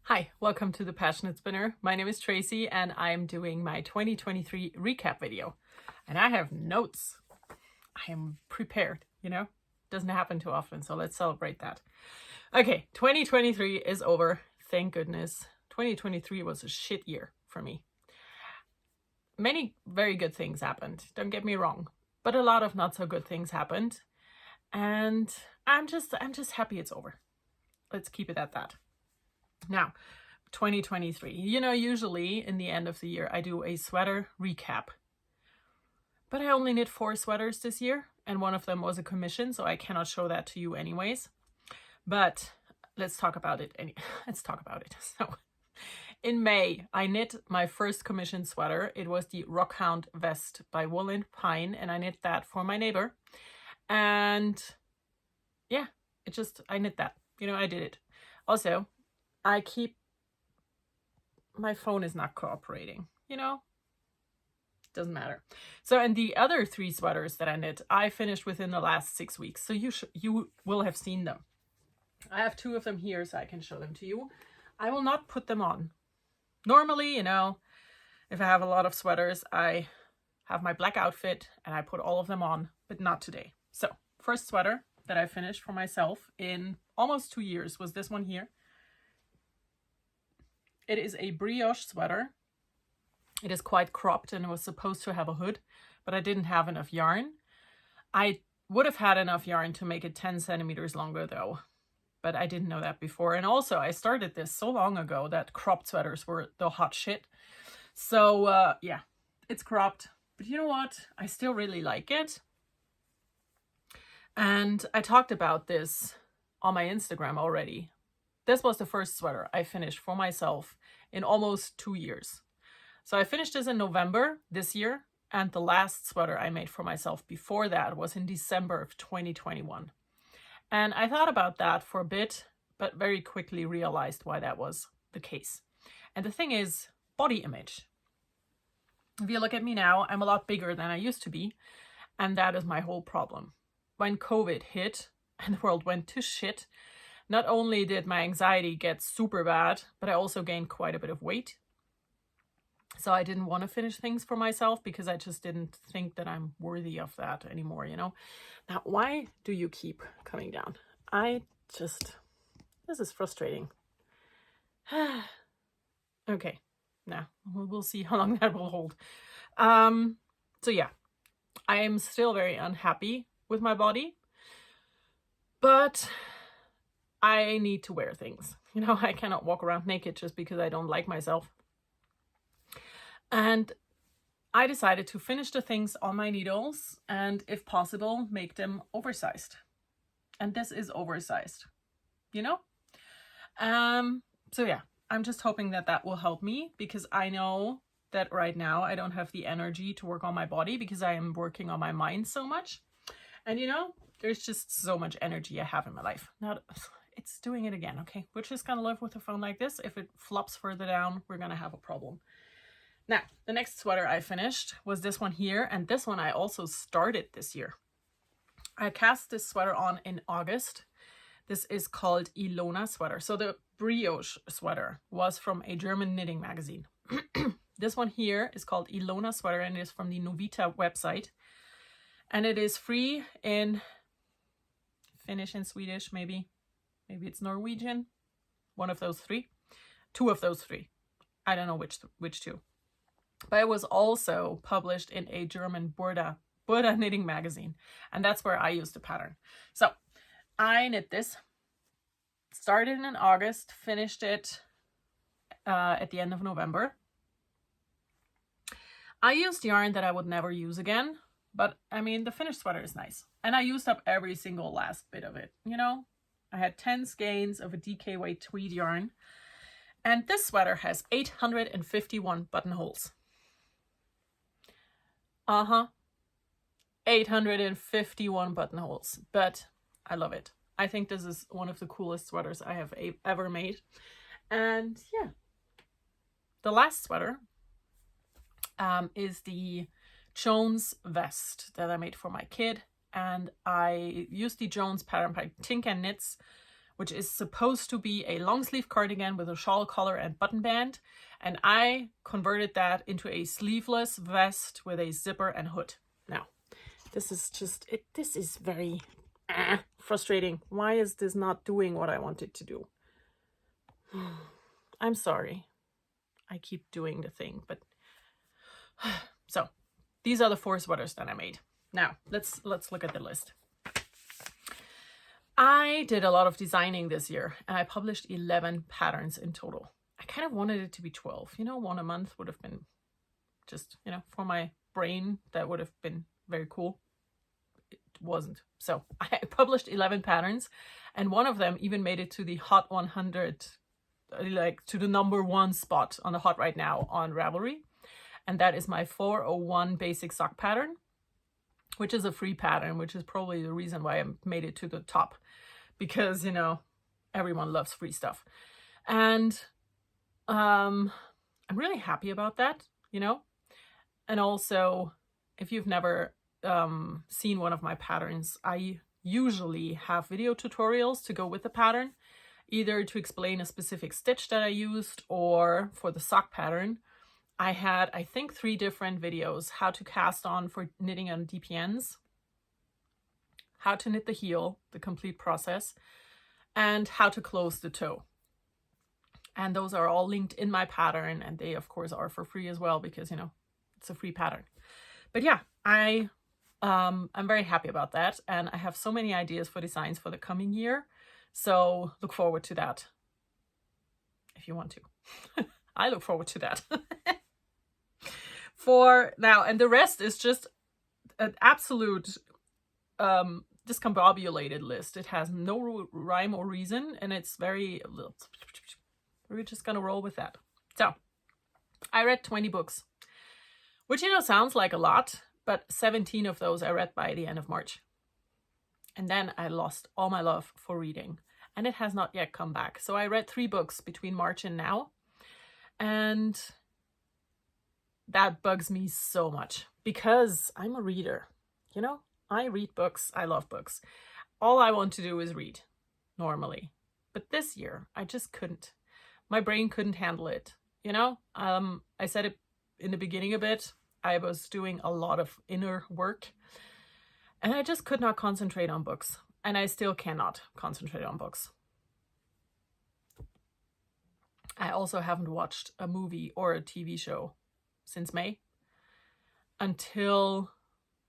Hi, welcome to the PassionKnit Spinner. My name is Tracy and I'm doing my 2023 recap video. And I have notes. I am prepared, Doesn't happen too often, so let's celebrate that. Okay, 2023 is over. Thank goodness. 2023 was a shit year for me. Many very good things happened, don't get me wrong, but a lot of not so good things happened. And I'm just happy it's over. Let's keep it at that. Now, 2023, usually in the end of the year, I do a sweater recap. But I only knit 4 sweaters this year, and one of them was a commission, so I cannot show that to you anyways. But let's talk about it. Let's talk about it. So, in May, I knit my first commission sweater. It was the Rockhound vest by Wool and Pine, and I knit that for my neighbor. And yeah, I knit that. I did it. Also, my phone is not cooperating, doesn't matter. So, and the other 3 sweaters that I knit, I finished within the last 6 weeks. So you will have seen them. I have 2 of them here so I can show them to you. I will not put them on. Normally, if I have a lot of sweaters, I have my black outfit and I put all of them on, but not today. So, first sweater that I finished for myself in almost 2 years was this one here. It is a brioche sweater. It is quite cropped and it was supposed to have a hood, but I didn't have enough yarn. I would have had enough yarn to make it 10 centimeters longer though, but I didn't know that before. And I started this so long ago that cropped sweaters were the hot shit. So yeah, it's cropped, but you know what? I still really like it. And I talked about this on my Instagram already. This was the first sweater I finished for myself in almost 2 years. So I finished this in November this year, and the last sweater I made for myself before that was in December of 2021. And I thought about that for a bit, but very quickly realized why that was the case. And the thing is, body image. If you look at me now, I'm a lot bigger than I used to be, and that is my whole problem. When COVID hit and the world went to shit, not only did my anxiety get super bad, but I also gained quite a bit of weight. So I didn't want to finish things for myself because I just didn't think that I'm worthy of that anymore, Now, why do you keep coming down? This is frustrating. Okay, now we'll see how long that will hold. So yeah, I am still very unhappy with my body, but I need to wear things. I cannot walk around naked just because I don't like myself. And I decided to finish the things on my needles and, if possible, make them oversized. And this is oversized, So yeah, I'm just hoping that that will help me because I know that right now I don't have the energy to work on my body because I am working on my mind so much. And there's just so much energy I have in my life. Now, it's doing it again, okay? We're just gonna live with a phone like this. If it flops further down, we're gonna have a problem. Now, the next sweater I finished was this one here, and this one I also started this year. I cast this sweater on in August. This is called Ilona sweater. So the brioche sweater was from a German knitting magazine. This one here is called Ilona sweater and it is from the Novita website. And it is free in Finnish and Swedish, maybe. Maybe it's Norwegian. One of those 3. 2 of those 3. I don't know which 2. But it was also published in a German Burda knitting magazine. And that's where I used the pattern. So I knit this. Started in August, finished it at the end of November. I used yarn that I would never use again. But I mean, the finished sweater is nice. And I used up every single last bit of it, I had 10 skeins of a DK weight tweed yarn. And this sweater has 851 buttonholes. 851 buttonholes. But I love it. I think this is one of the coolest sweaters I have ever made. And yeah. The last sweater is the Jones vest that I made for my kid. And I used the Jones pattern by Tink and Knits which is supposed to be a long sleeve cardigan with a shawl collar and button band. And I converted that into a sleeveless vest with a zipper and hood. Now, this is just, this is very frustrating. Why is this not doing what I want it to do? I'm sorry. I keep doing the thing, but so these are the 4 sweaters that I made. Now, let's look at the list. I did a lot of designing this year, and I published 11 patterns in total. I kind of wanted it to be 12. You know, 1 a month would have been just, you know, for my brain, that would have been very cool. It wasn't. So I published 11 patterns, and one of them even made it to the Hot 100, like to the #1 spot on the Hot right now on Ravelry. And that is my 401 basic sock pattern, which is a free pattern, which is probably the reason why I made it to the top, because, you know, everyone loves free stuff. And I'm really happy about that, you know. And also, if you've never seen one of my patterns, I usually have video tutorials to go with the pattern, either to explain a specific stitch that I used, or for the sock pattern, I had, I think, 3 different videos: how to cast on for knitting on DPNs, how to knit the heel, the complete process, and how to close the toe. And those are all linked in my pattern, and they of course are for free as well, because, you know, it's a free pattern. But yeah, I'm very happy about that, and I have so many ideas for designs for the coming year, so look forward to that if you want to. I look forward to that. For now, and the rest is just an absolute discombobulated list. It has no rhyme or reason, and it's very, we're just gonna roll with that. So I read 20 books, which, you know, sounds like a lot, but 17 of those I read by the end of March. And then I lost all my love for reading, and it has not yet come back. So I read 3 books between March and now, and that bugs me so much, because I'm a reader, you know. I read books. I love books. All I want to do is read normally, but this year I just couldn't. My brain couldn't handle it, you know. I said it in the beginning a bit. I was doing a lot of inner work, and I just could not concentrate on books, and I still cannot concentrate on books. I also haven't watched a movie or a TV show since May, until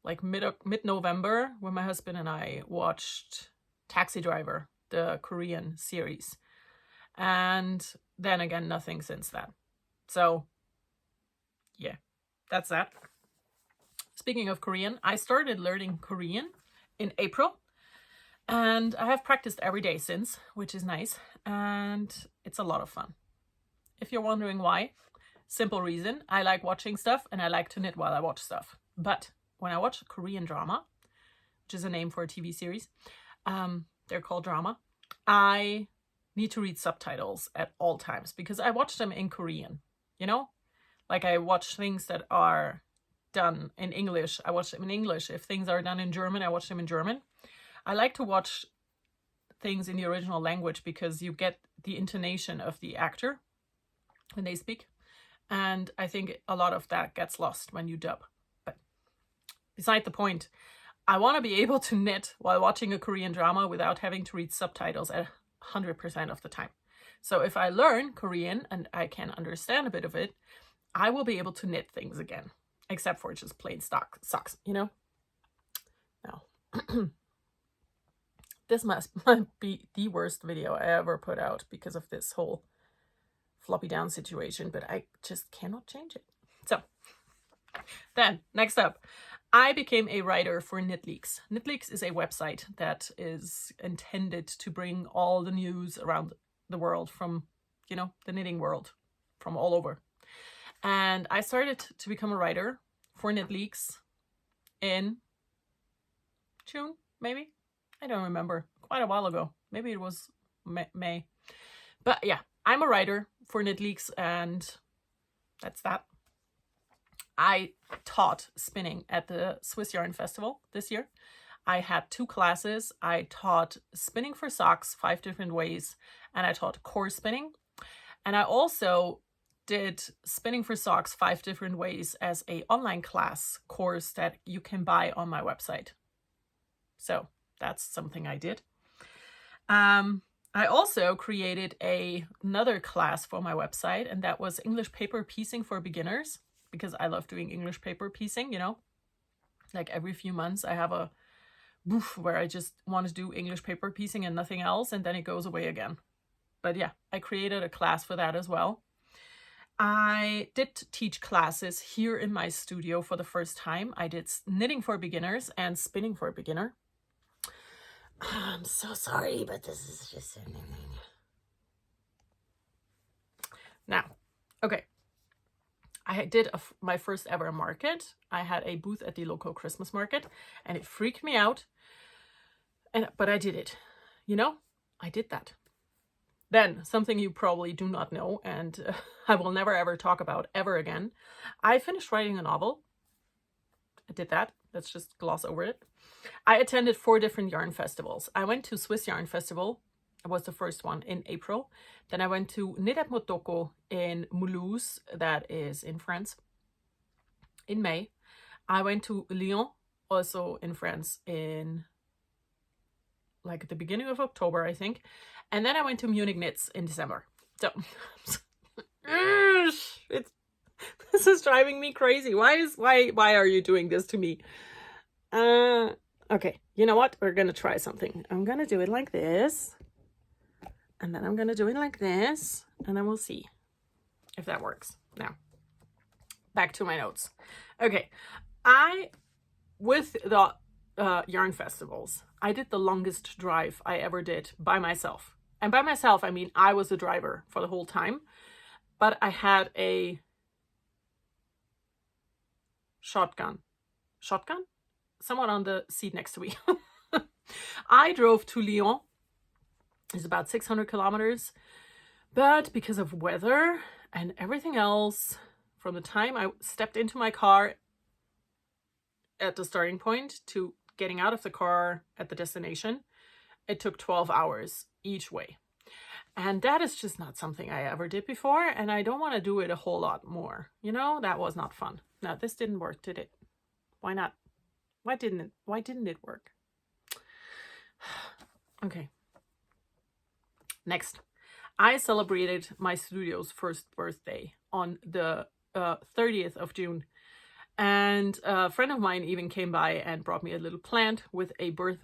like mid-November, when my husband and I watched Taxi Driver, the Korean series. And then again, nothing since then. So yeah, that's that. Speaking of Korean, I started learning Korean in April, and I have practiced every day since, which is nice, and it's a lot of fun. If you're wondering why, simple reason: I like watching stuff, and I like to knit while I watch stuff. But when I watch a Korean drama, which is a name for a TV series, they're called drama, I need to read subtitles at all times, because I watch them in Korean, you know? Like, I watch things that are done in English, I watch them in English. If things are done in German, I watch them in German. I like to watch things in the original language, because you get the intonation of the actor when they speak. And I think a lot of that gets lost when you dub. But beside the point, I want to be able to knit while watching a Korean drama without having to read subtitles at 100% of the time. So if I learn Korean and I can understand a bit of it, I will be able to knit things again, except for just plain socks, you know? Now, this might be the worst video I ever put out because of this whole floppy down situation, but I just cannot change it. So then, next up, I became a writer for KnitLeaks. KnitLeaks is a website that is intended to bring all the news around the world from, you know, the knitting world, from all over. And I started to become a writer for KnitLeaks in June, maybe? I don't remember. Quite a while ago. Maybe it was May. But yeah, I'm a writer for KnitLeaks, and that's that. I taught spinning at the Swiss Yarn Festival this year. I had 2 classes. I taught spinning for socks 5 different ways, and I taught core spinning. And I also did spinning for socks 5 different ways as a online class course that you can buy on my website. So that's something I did. I also created another class for my website, and that was English paper piecing for beginners, because I love doing English paper piecing, you know. Like every few months I have a boof where I just want to do English paper piecing and nothing else, and then it goes away again. But yeah, I created a class for that as well. I did teach classes here in my studio for the first time. I did knitting for beginners and spinning for a beginner. I'm so sorry, but this is just... Now, okay. I did my first ever market. I had a booth at the local Christmas market, and it freaked me out. But I did it. You know, I did that. Then, something you probably do not know, and I will never ever talk about ever again. I finished writing a novel. I did that. Let's just gloss over it. I attended 4 different yarn festivals. I went to Swiss Yarn Festival. It was the first one in April. Then I went to Knit at Motoko in Mulhouse, that is in France, in May. I went to Lyon, also in France, in like at the beginning of October, I think. And then I went to Munich Knits in December. So this is driving me crazy. Why are you doing this to me? Okay, you know what? We're gonna try something. I'm gonna do it like this. And then I'm gonna do it like this. And then we'll see if that works. Now, back to my notes. Okay, with the yarn festivals, I did the longest drive I ever did by myself. And by myself, I mean I was the driver for the whole time. But I had a shotgun? Someone on the seat next to me. I drove to Lyon. It's about 600 kilometers. But because of weather and everything else, from the time I stepped into my car at the starting point to getting out of the car at the destination, it took 12 hours each way. And that is just not something I ever did before. And I don't want to do it a whole lot more. You know, that was not fun. Now, this didn't work, did it? Why not? Why didn't it work? Okay. Next, I celebrated my studio's first birthday on the 30th of June. And a friend of mine even came by and brought me a little plant with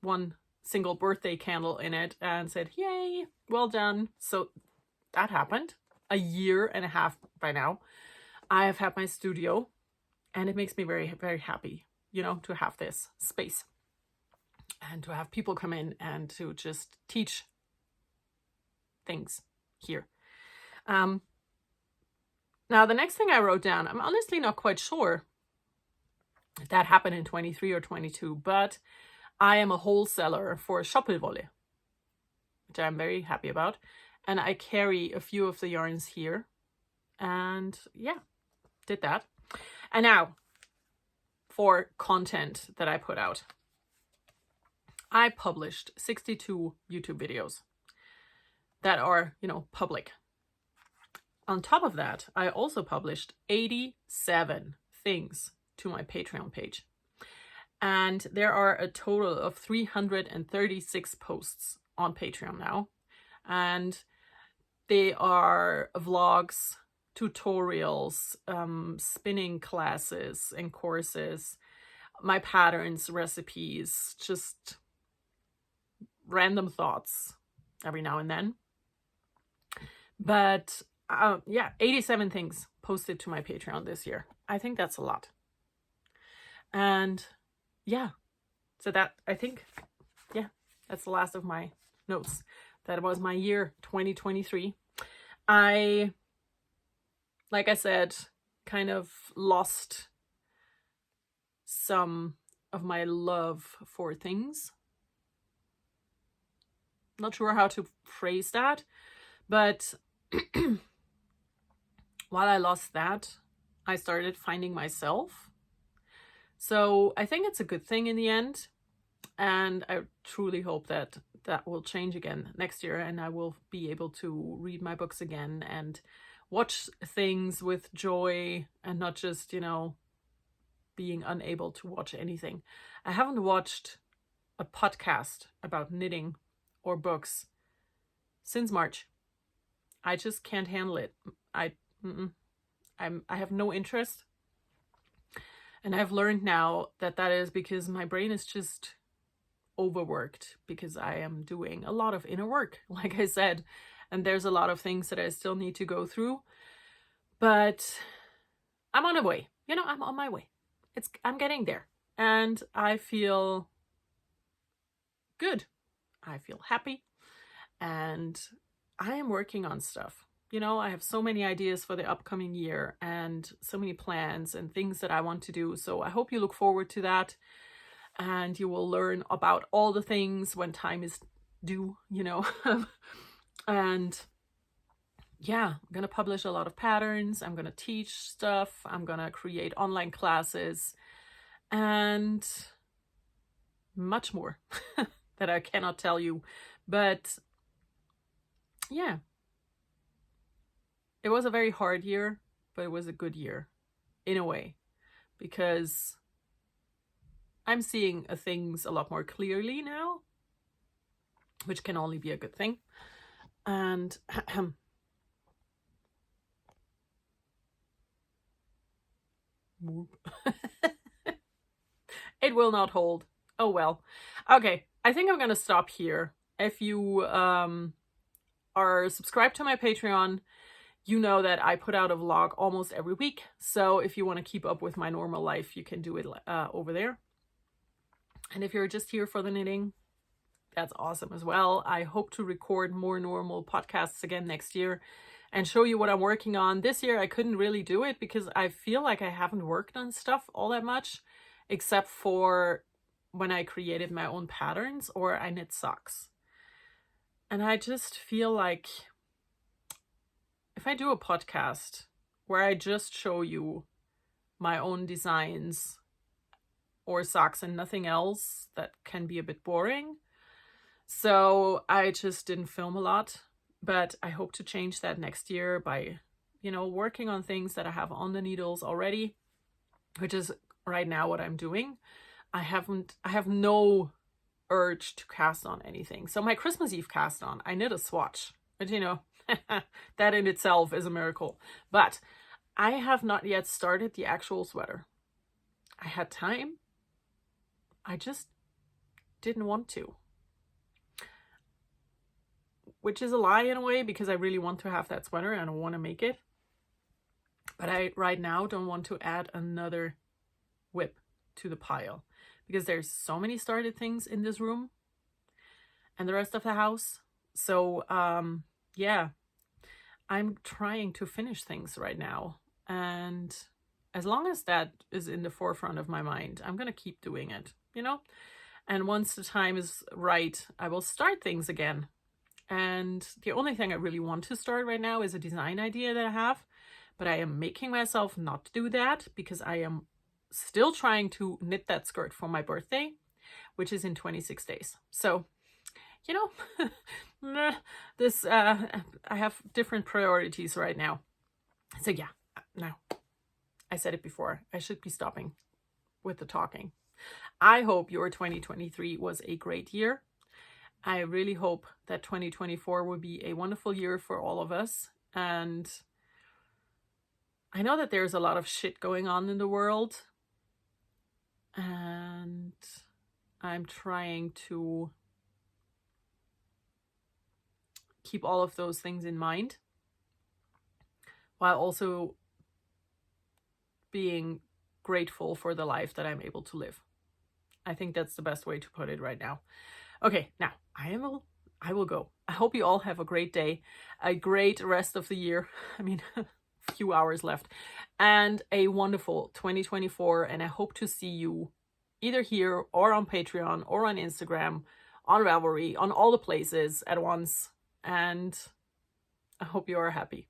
one single birthday candle in it and said, yay, well done. So that happened. A year and a half by now. I have had my studio, and it makes me very, very happy, you know, to have this space and to have people come in and to just teach things here. Now, the next thing I wrote down, I'm honestly not quite sure if that happened in 23 or 22, but I am a wholesaler for Schoppelwolle, which I'm very happy about. And I carry a few of the yarns here. And yeah, did that. And now, for content that I put out. I published 62 YouTube videos that are, you know, public. On top of that, I also published 87 things to my Patreon page. And there are a total of 336 posts on Patreon now. And they are vlogs, tutorials, spinning classes and courses, my patterns, recipes, just random thoughts every now and then. But yeah, 87 things posted to my Patreon this year. I think that's a lot. And yeah, so that, I think, yeah, that's the last of my notes. That was my year 2023. I, like I said, kind of lost some of my love for things. Not sure how to phrase that, but while I lost that, I started finding myself. So I think it's a good thing in the end. And I truly hope that that will change again next year, and I will be able to read my books again and watch things with joy and not just, being unable to watch anything. I haven't watched a podcast about knitting or books since March. I just can't handle it. I have no interest. And I've learned now that that is because my brain is just overworked, because I am doing a lot of inner work, like I said, and there's a lot of things that I still need to go through, but I'm on a way. I'm on my way. I'm getting there, and I feel good. I feel happy, and I am working on stuff. I have so many ideas for the upcoming year and so many plans and things that I want to do. So I hope you look forward to that, and you will learn about all the things when time is due, and yeah, I'm going to publish a lot of patterns. I'm going to teach stuff. I'm going to create online classes and much more that I cannot tell you. But yeah, it was a very hard year, but it was a good year in a way, because I'm seeing things a lot more clearly now, which can only be a good thing. And it will not hold. Oh well. Okay, I think I'm gonna stop here. If you are subscribed to my Patreon, you know that I put out a vlog almost every week. So if you want to keep up with my normal life, you can do it over there. And if you're just here for the knitting, that's awesome as well. I hope to record more normal podcasts again next year and show you what I'm working on. This year I couldn't really do it because I feel like I haven't worked on stuff all that much, except for when I created my own patterns or I knit socks. And I just feel like if I do a podcast where I just show you my own designs or socks and nothing else, that can be a bit boring. So I just didn't film a lot, but I hope to change that next year by, working on things that I have on the needles already, which is right now what I'm doing. I have no urge to cast on anything. So my Christmas Eve cast on, I knit a swatch, but that in itself is a miracle. But I have not yet started the actual sweater. I had time. I just didn't want to. Which is a lie in a way, because I really want to have that sweater and I want to make it. But I right now don't want to add another whip to the pile, because there's so many started things in this room and the rest of the house. So yeah, I'm trying to finish things right now. And as long as that is in the forefront of my mind, I'm going to keep doing it, And once the time is right, I will start things again. And the only thing I really want to start right now is a design idea that I have, but I am making myself not do that because I am still trying to knit that skirt for my birthday, which is in 26 days. So, this, I have different priorities right now. So yeah, now I said it before, I should be stopping with the talking. I hope your 2023 was a great year. I really hope that 2024 will be a wonderful year for all of us. And I know that there's a lot of shit going on in the world. And I'm trying to keep all of those things in mind, while also being grateful for the life that I'm able to live. I think that's the best way to put it right now. Okay, now I will go. I hope you all have a great day, a great rest of the year. I mean, a few hours left, and a wonderful 2024. And I hope to see you either here or on Patreon or on Instagram, on Ravelry, on all the places at once. And I hope you are happy.